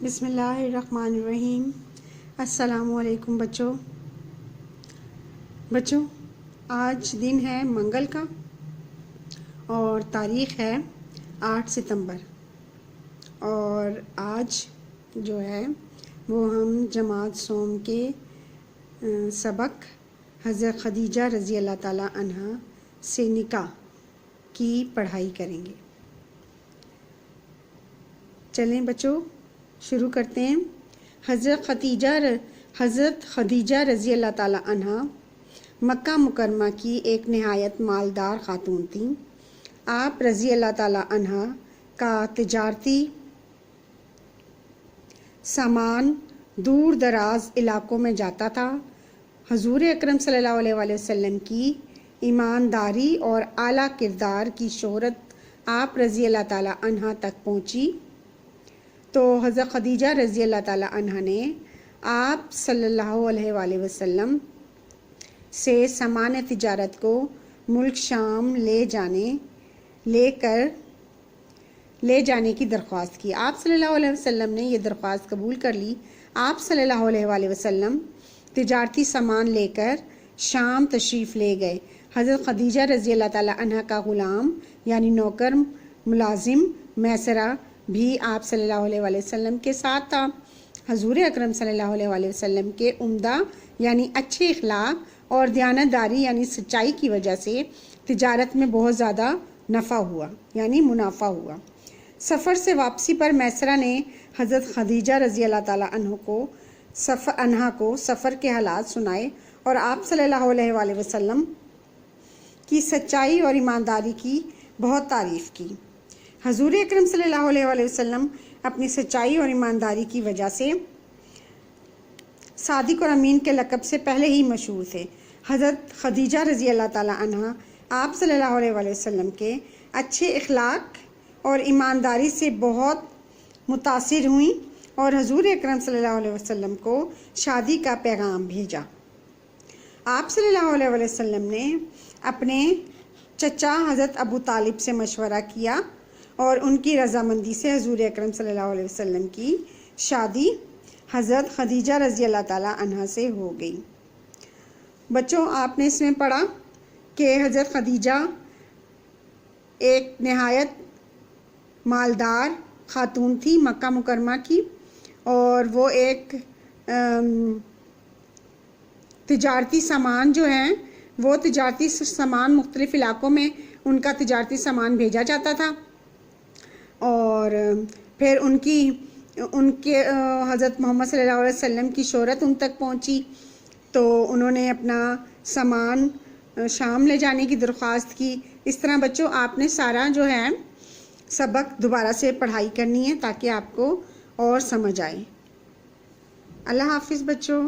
بسم اللہ الرحمن الرحیم۔ السلام علیکم بچوں، آج دن ہے منگل کا اور تاریخ ہے 8 ستمبر، اور آج جو ہے وہ ہم جماعت سوم کے سبق حضرت خدیجہ رضی اللہ تعالی عنہ سے نکاح کی پڑھائی کریں گے۔ چلیں بچوں شروع کرتے ہیں۔ حضرت خدیجہ رضی اللہ تعالی عنہ مکہ مکرمہ کی ایک نہایت مالدار خاتون تھیں۔ آپ رضی اللہ تعالی عنہ کا تجارتی سامان دور دراز علاقوں میں جاتا تھا۔ حضور اکرم صلی اللہ علیہ وآلہ وسلم کی ایمانداری اور اعلیٰ کردار کی شہرت آپ رضی اللہ تعالی عنہ تک پہنچی تو حضرت خدیجہ رضی اللہ تعالی عنہ نے آپ صلی اللہ علیہ وآلہ وسلم سے سامان تجارت کو ملک شام لے جانے کی درخواست کی۔ آپ صلی اللہ علیہ وسلم نے یہ درخواست قبول کر لی۔ آپ صلی اللہ علیہ وآلہ وسلم تجارتی سامان لے کر شام تشریف لے گئے۔ حضرت خدیجہ رضی اللہ تعالی عنہ کا غلام یعنی نوکر ملازم میسرہ بھی آپ صلی اللہ علیہ وآلہ وسلم کے ساتھ تھا۔ حضور اکرم صلی اللہ علیہ وآلہ وسلم کے عمدہ یعنی اچھے اخلاق اور دیانتداری یعنی سچائی کی وجہ سے تجارت میں بہت زیادہ منافع ہوا۔ سفر سے واپسی پر میسرہ نے حضرت خدیجہ رضی اللہ تعالی عنہ کو سفر کے حالات سنائے اور آپ صلی اللہ علیہ وآلہ وسلم کی سچائی اور ایمانداری کی بہت تعریف کی۔ حضور اکرم صلی اللہ علیہ وآلہ وسلم اپنی سچائی اور ایمانداری کی وجہ سے صادق اور امین کے لقب سے پہلے ہی مشہور تھے۔ حضرت خدیجہ رضی اللہ تعالی عنہ آپ صلی اللہ علیہ وآلہ وسلم کے اچھے اخلاق اور ایمانداری سے بہت متاثر ہوئیں اور حضور اکرم صلی اللہ علیہ وسلم کو شادی کا پیغام بھیجا۔ آپ صلی اللہ علیہ وآلہ وسلم نے اپنے چچا حضرت ابو طالب سے مشورہ کیا اور ان کی رضامندی سے حضور اکرم صلی اللہ علیہ وسلم کی شادی حضرت خدیجہ رضی اللہ تعالی عنہ سے ہو گئی۔ بچوں، آپ نے اس میں پڑھا کہ حضرت خدیجہ ایک نہایت مالدار خاتون تھی مکہ مکرمہ کی، اور وہ ایک تجارتی سامان جو ہیں وہ تجارتی سامان مختلف علاقوں میں ان کا تجارتی سامان بھیجا جاتا تھا، اور پھر ان کے حضرت محمد صلی اللہ علیہ وسلم کی شہرت ان تک پہنچی تو انہوں نے اپنا سامان شام لے جانے کی درخواست کی۔ اس طرح بچوں آپ نے سارا جو ہے سبق دوبارہ سے پڑھائی کرنی ہے تاکہ آپ کو اور سمجھ آئے۔ اللہ حافظ بچوں۔